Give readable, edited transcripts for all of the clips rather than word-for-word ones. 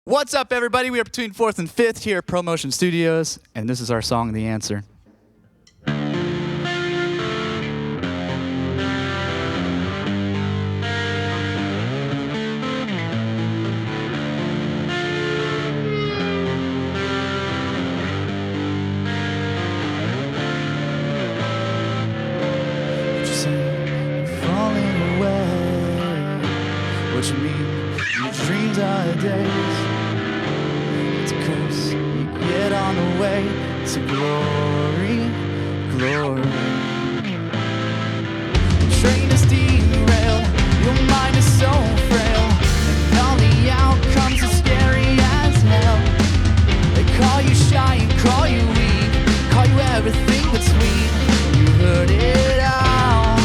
What's up, everybody? We are between 4th and 5th here at ProMotion Studios, and this is our song, The Answer. What you say? You're falling away. What you mean? Your dreams are days. It's a curse. You get on the way to glory, glory. The train is derailed. Your mind is so frail, and all the outcomes are scary as hell. They call you shy and call you weak, call you everything but sweet. You heard it all.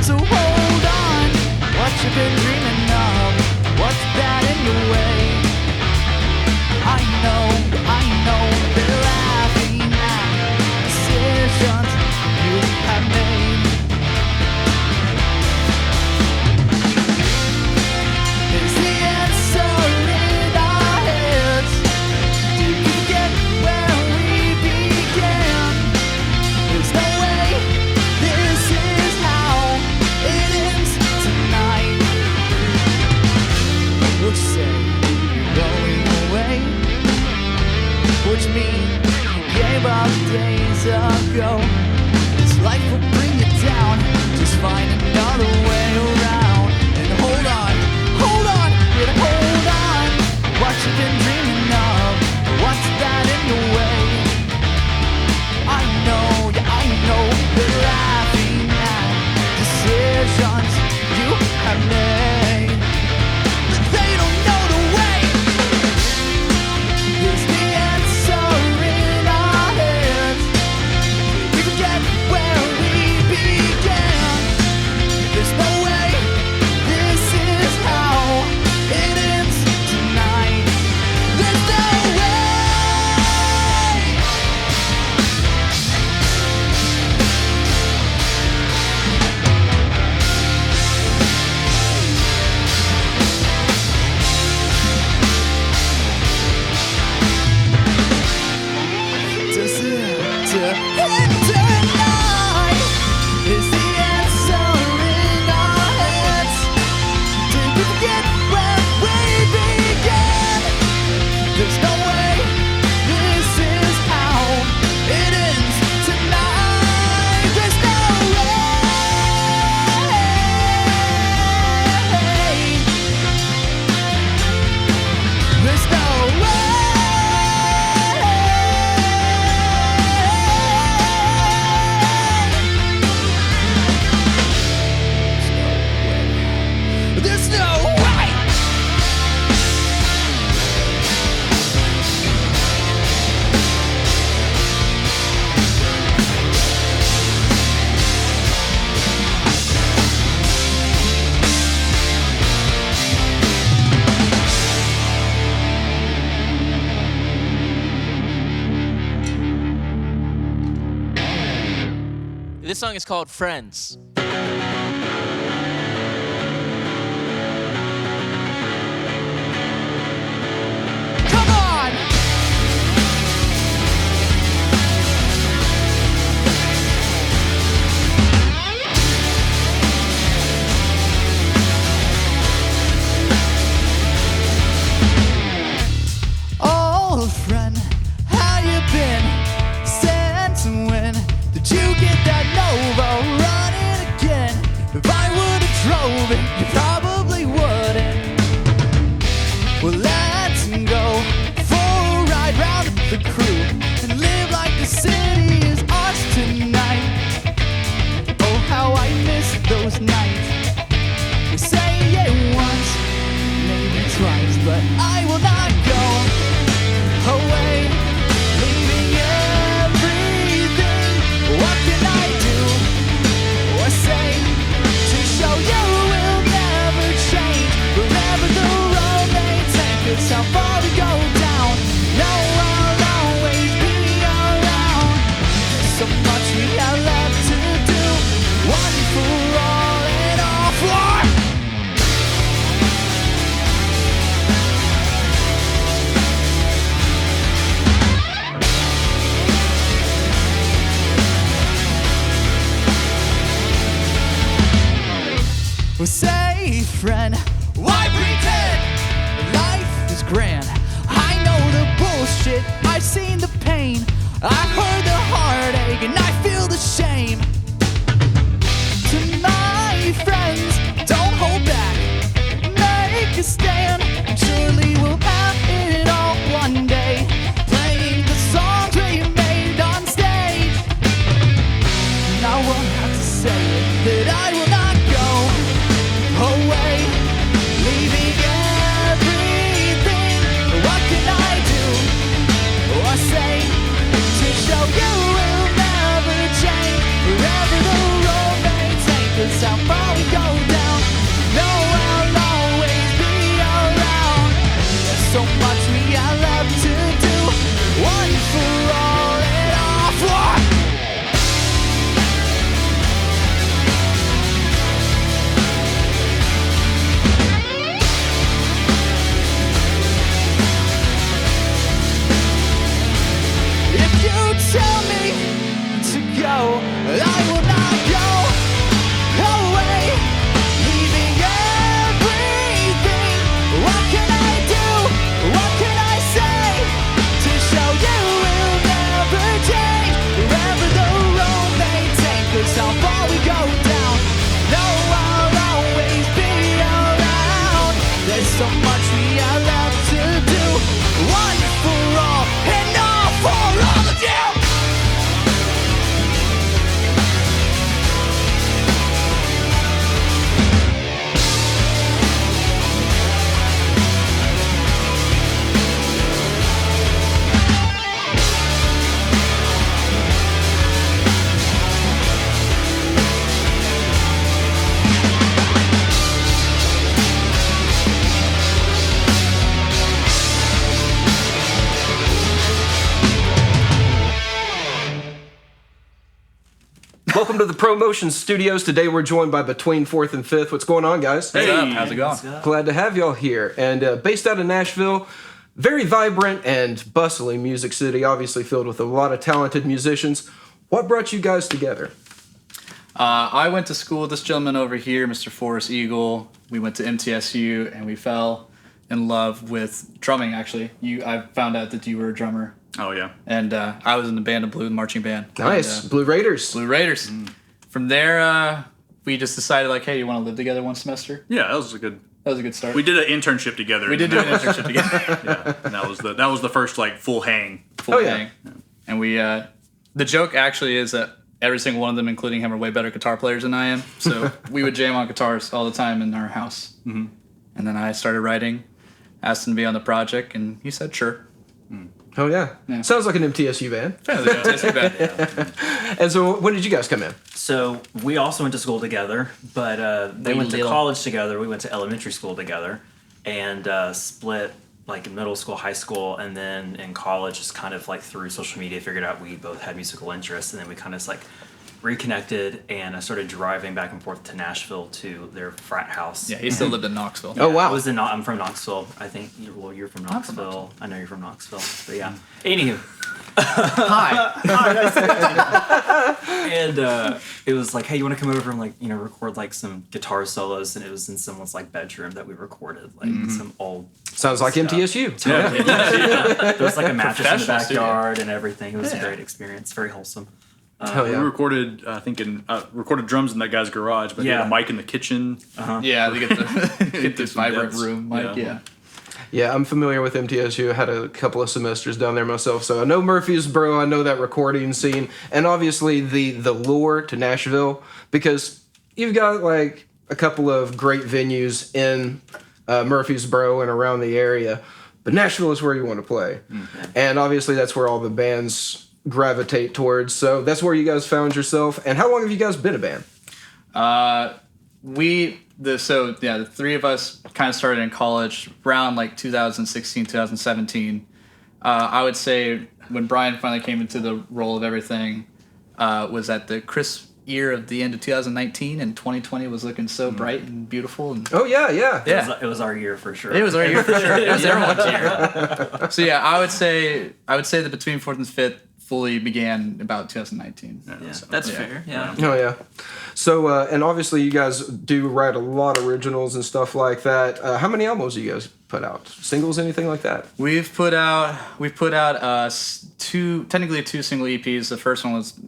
So hold on. What you've been dreaming of? What's that in your way? I know, they're laughing at decisions you have made. Is the answer in our heads? Did we get where we began? There's no way this is how it ends tonight. What you say? You're going away? What you mean? You gave up days ago. This life will bring you down. Just find another way around. And hold on, yeah, hold on. What you've been dreaming of? What's that in your way? I know, they're laughing at decisions you have made. But they don't know the way. Is the answer in our heads? We forget where we began. There's no way this is how it ends tonight. There's no way. Does it end tonight? Is the answer in our heads? Did we forget where we began? There's no way this is how it ends tonight. There's no way. There's no way. There's no way. This song is called Friends. Come on. Old friend, how you been? Since when did you get that Nova running again? If I would've drove it, you probably wouldn't. Well, let's go for a ride round the crew and live like the city is ours tonight. Oh, how I miss those nights. We say it once, maybe twice, but I will not go away, leaving everything. What can I do or say to show you will never change? Wherever the road may take us, how far we go down, no, I'll always be around. So much we have left to do, one for all and all for. say, friend, why pretend life is grand? I know the bullshit, I've seen the pain, I've heard the heartache, and I feel the shame. To my friends, don't hold back, make a stand, and surely we'll have it all one day, playing the songs we made on stage. And I won't have to say it, that I will not go away, leaving everything. What can I do or say to show you will never change, wherever the road may take us, how far we go down? No, I'll always be around. There's so much we are left to do, one for all and all for. If you tell me to go, I will not go away, leaving everything. What can I do? What can I say to show you will never change, wherever the road may take us, how far we go down? No, I'll always be around. There's so much we are left to do, one for all and all for all of you. Welcome to the ProMotion Studios. Today we're joined by Between 4th and 5th. What's going on, guys? What's up? How's it going? Glad to have y'all here. And based out of Nashville, very vibrant and bustling music city, obviously filled with a lot of talented musicians. What brought you guys together? I went to school with this gentleman over here, Mr. Forrest Eagle. We went to MTSU and we fell in love with drumming, actually. I found out that you were a drummer. Oh, yeah. And I was in the band of Blue, the marching band. Nice. And, Blue Raiders. Blue Raiders. From there, we just decided, like, hey, you want to live together one semester? Yeah, that was a good start. We did an internship together. We did do an internship together. Yeah, and that was the first, like, full hang. Full hang. And we, the joke actually is that every single one of them, including him, are way better guitar players than I am. So we would jam on guitars all the time in our house. Mm-hmm. And then I started writing, asked him to be on the project, and he said sure. Oh, yeah. Sounds like an MTSU band. And so when did you guys come in? So we also went to school together, but they went to college together. We went to elementary school together and split like in middle school, high school, and then in college just kind of like through social media figured out we both had musical interests, and then we kind of like reconnected, and I started driving back and forth to Nashville to their frat house. Yeah, he still lived in Knoxville. Oh, wow. I'm from Knoxville. I think you're from Knoxville. I know you're from Knoxville. But yeah. Anywho. Hi, nice to meet you. And it was like, hey, you want to come over and record like some guitar solos, and it was in someone's like bedroom that we recorded like some old. Sounds like stuff. MTSU. Totally. Yeah. There was like a mattress in the backyard and everything. It was a great experience. Very wholesome. Hell yeah. We recorded, I think, recorded drums in that guy's garage, but he had a mic in the kitchen. Yeah, they get the vibrant room mic. Yeah, I'm familiar with MTSU. I had a couple of semesters down there myself, so I know Murfreesboro. I know that recording scene, and obviously the lure to Nashville, because you've got like a couple of great venues in Murfreesboro and around the area, but Nashville is where you want to play, and obviously that's where all the bands gravitate towards. So that's where you guys found yourself. And how long have you guys been a band? The three of us kind of started in college around like 2016, 2017. I would say when Brian finally came into the role of everything was at the crisp year of the end of 2019, and 2020 was looking so bright and beautiful. And oh yeah. It was our year for sure. It was our year for sure. It was everyone's year. So yeah, I would say that between 4th and 5th fully began about 2019. Yeah. So, That's fair. Yeah. Oh yeah. So and obviously you guys do write a lot of originals and stuff like that. How many albums do you guys put out? Singles, anything like that? We've put out technically two single EPs. The first one was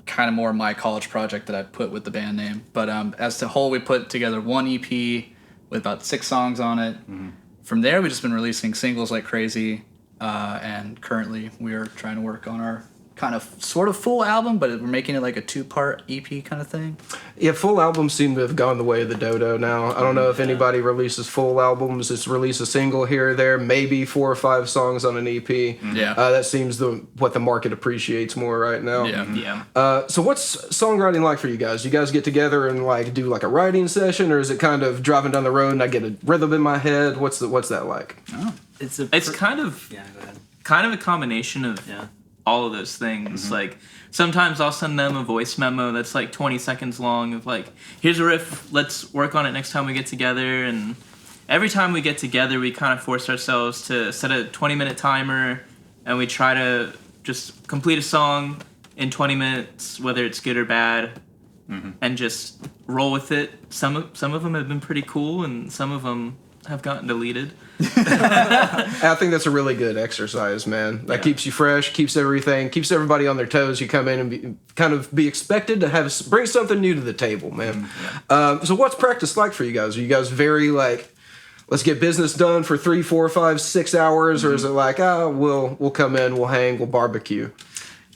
kind of more my college project that I put with the band name. But as a whole, we put together one EP with about 6 songs on it. Mm-hmm. From there, we've just been releasing singles like crazy. And currently, we are trying to work on our kind of sort of full album, but we're making it like a 2-part EP kind of thing. Yeah, full albums seem to have gone the way of the dodo now. I don't know if anybody releases full albums. It's release a single here or there, maybe 4 or 5 songs on an EP. Yeah. That seems what the market appreciates more right now. Yeah. Yeah. So what's songwriting like for you guys? You guys get together and like do like a writing session, or is it kind of driving down the road and I get a rhythm in my head? What's that like? Oh, It's kind of go ahead. kind of a combination of all of those things. Like sometimes I'll send them a voice memo that's like 20 seconds long of like, here's a riff, let's work on it next time we get together. And every time we get together, we kind of force ourselves to set a 20-minute timer, and we try to just complete a song in 20 minutes, whether it's good or bad, and just roll with it. Some of them have been pretty cool, and some of them have gotten deleted. I think that's a really good exercise, man. That keeps you fresh, keeps everybody on their toes. You come in and be expected to bring something new to the table, man. So what's practice like for you guys? Are you guys very like, let's get business done for 3, 4, 5, 6 hours, or is it like, we'll come in, we'll hang, we'll barbecue?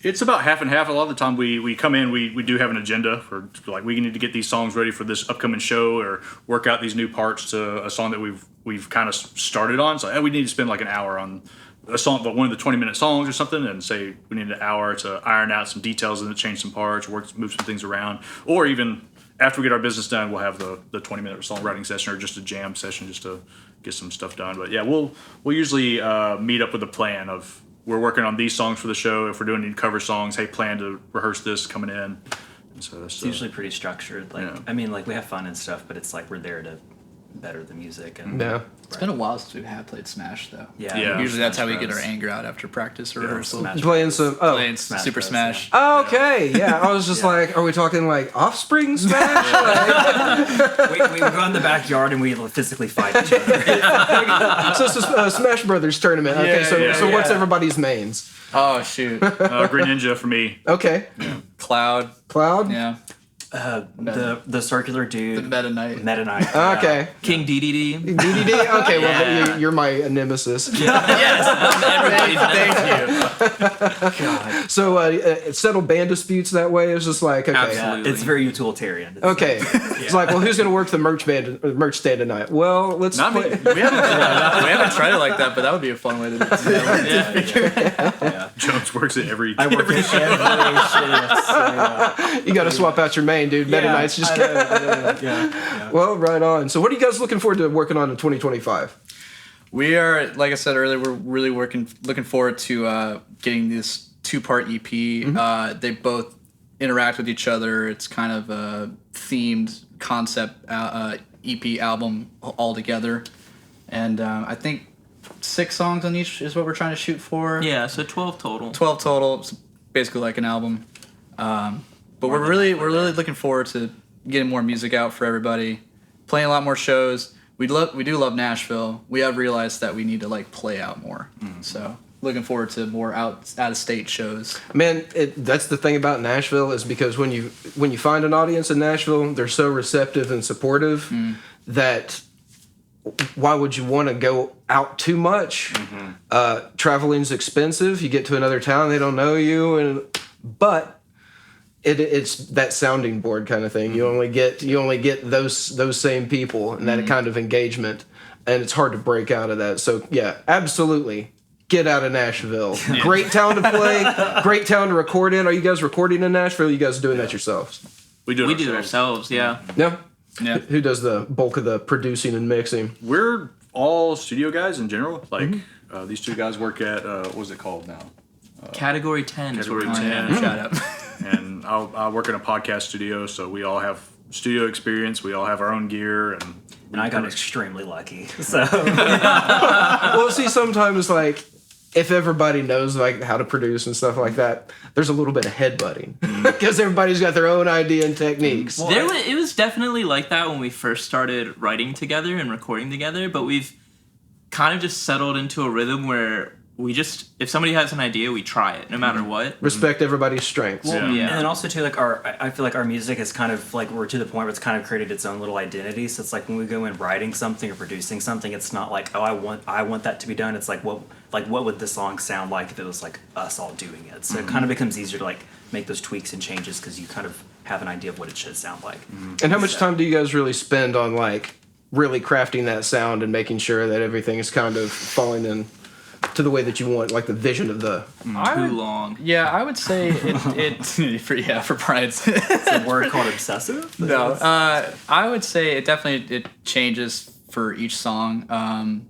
It's about half and half. A lot of the time we come in, we do have an agenda for like we need to get these songs ready for this upcoming show or work out these new parts to a song that we've kind of started on. So we need to spend like an hour on a song, but one of the 20-minute songs or something, and say we need an hour to iron out some details and change some parts, move some things around, or even after we get our business done, we'll have the 20-minute songwriting session or just a jam session just to get some stuff done. But yeah, we'll usually meet up with a plan of, we're working on these songs for the show. If we're doing any cover songs, hey, plan to rehearse this coming in. And so that's it's usually pretty structured. Like, I mean, like we have fun and stuff, but it's like we're there to better the music. And It's been a while since we have played Smash, though. Yeah. Usually that's how we get our anger out after practice or rehearsal. Playing some Playing Super Smash. Oh, okay, yeah. I was just like, are we talking like Offspring Smash? we go in the backyard and we physically fight each other. So it's a Smash Brothers tournament. Okay, so what's everybody's mains? Oh, shoot. Green Ninja for me. Okay. Cloud. Yeah. The circular dude. The Meta Knight. Meta Knight. Okay. King DDD. DDD? Okay, well, you're my nemesis. Thank you. God. So, settle band disputes that way? It's just like, okay. Absolutely. It's very utilitarian. It's like, well, who's going to work the merch stand tonight? Well, let's play. We haven't tried it like that, but that would be a fun way to do it. Jones works at every. I work every shift. You got to swap out your main, dude. Meta Knight's just. Well, right on. So, what are you guys looking forward to working on in 2025? We are, like I said earlier, we're really looking forward to getting this 2-part EP. They both interact with each other. It's kind of a themed concept EP album all together. And I think 6 songs on each is what we're trying to shoot for. Yeah, so 12 total. 12 total. It's basically like an album. But we're really looking forward to getting more music out for everybody, playing a lot more shows. We do love Nashville. We have realized that we need to like play out more. So looking forward to more out of state shows. Man, that's the thing about Nashville is because when you find an audience in Nashville, they're so receptive and supportive that why would you want to go out too much? Traveling's expensive. You get to another town, they don't know you, but it's that sounding board kind of thing. You only get those same people and that kind of engagement, and it's hard to break out of that. So yeah, absolutely. Get out of Nashville. Great town to play. Great town to record in. Are you guys recording in Nashville? Or are you guys doing that yourselves? We do it ourselves, yeah. Yeah. Yeah. Who does the bulk of the producing and mixing? We're all studio guys in general. Like these 2 guys work at what is it called now? Category 10 is where Category we're 10. at. Shout out. And I work in a podcast studio, so we all have studio experience. We all have our own gear, and I got extremely lucky. So Well, see, sometimes like if everybody knows like how to produce and stuff like that, there's a little bit of headbutting because everybody's got their own idea and techniques. It was definitely like that when we first started writing together and recording together, but we've kind of just settled into a rhythm where we just, if somebody has an idea, we try it no matter what. Respect everybody's strengths. Yeah. And then also too, like I feel like our music is kind of like we're to the point where it's kind of created its own little identity. So it's like when we go in writing something or producing something, it's not like, oh, I want that to be done. It's like what would this song sound like if it was like us all doing it? So it kind of becomes easier to like make those tweaks and changes because you kind of have an idea of what it should sound like. And how much time do you guys really spend on like really crafting that sound and making sure that everything is kind of falling in to the way that you want, like the vision of the Too long. Yeah, I would say it for Brian's. It's a word called obsessive. No, I would say it definitely changes for each song.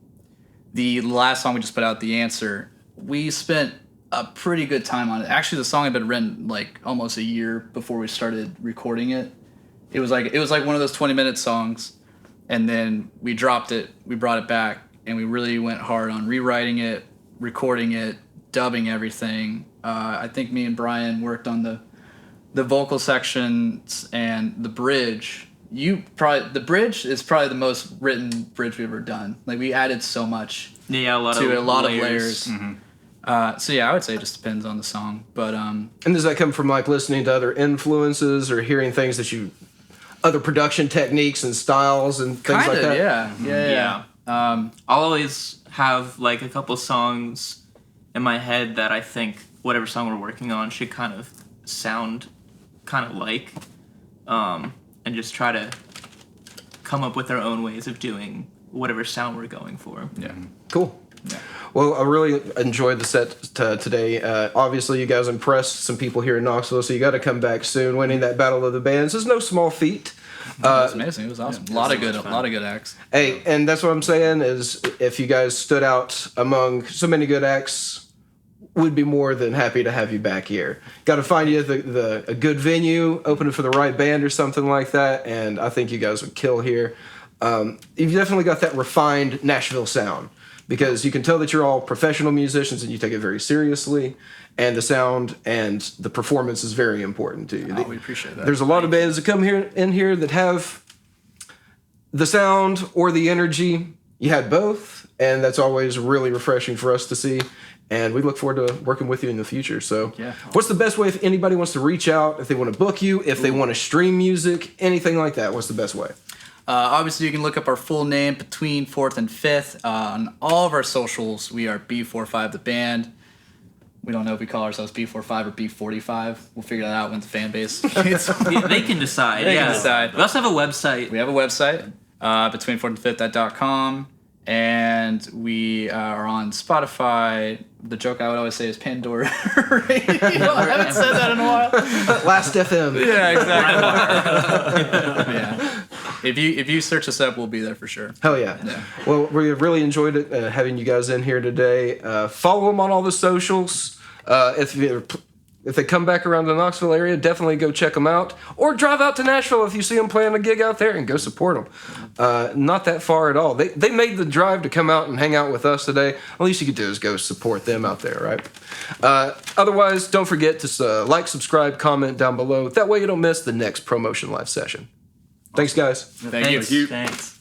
The last song we just put out, "The Answer," we spent a pretty good time on it. Actually, the song had been written like almost a year before we started recording it. It was like one of those 20-minute songs, and then we dropped it. We brought it back, and we really went hard on rewriting it, recording it, dubbing everything. I think me and Brian worked on the vocal sections and the bridge. The bridge is probably the most written bridge we've ever done. Like we added so much Yeah, a lot of layers. layers. So yeah, I would say it just depends on the song. But And does that come from like listening to other influences or hearing things that other production techniques and styles and things like that? Yeah. I'll always have like a couple songs in my head that I think whatever song we're working on should kind of sound kind of like, and just try to come up with our own ways of doing whatever sound we're going for. Yeah. Cool. Yeah. Well, I really enjoyed the set today. Obviously, you guys impressed some people here in Knoxville, so you got to come back soon. Winning that Battle of the Bands is no small feat. It was amazing. It was awesome. A lot of good acts. Hey, and that's what I'm saying is if you guys stood out among so many good acts, we'd be more than happy to have you back here. Got to find you a good venue, open it for the right band or something like that, and I think you guys would kill here. You've definitely got that refined Nashville sound because you can tell that you're all professional musicians and you take it very seriously, and the sound and the performance is very important to you. Oh, we appreciate that. There's a lot of bands that come in here that have the sound or the energy. You had both, and that's always really refreshing for us to see. And we look forward to working with you in the future. So, Yeah. What's the best way if anybody wants to reach out, if they want to book you, if they want to stream music, anything like that? What's the best way? Obviously, you can look up our full name, Between 4th and 5th. On all of our socials, we are B45 the band. We don't know if we call ourselves B45 or B45. We'll figure that out when the fan base gets. Yeah, they can decide. They yeah. can decide. We also have a website. We have a website, between4th.com, and we are on Spotify. The joke I would always say is Pandora Radio. I haven't said that in a while. Last FM. Yeah, exactly. Yeah. If you search us up, we'll be there for sure. Hell yeah. Well, we have really enjoyed it having you guys in here today. Follow them on all the socials. If they come back around the Knoxville area, definitely go check them out. Or drive out to Nashville if you see them playing a gig out there and go support them. Not that far at all. They made the drive to come out and hang out with us today. At least you could do is go support them out there, right? Otherwise, don't forget to like, subscribe, comment down below. That way you don't miss the next ProMotion Live session. Thanks, guys. Thank you. Thanks.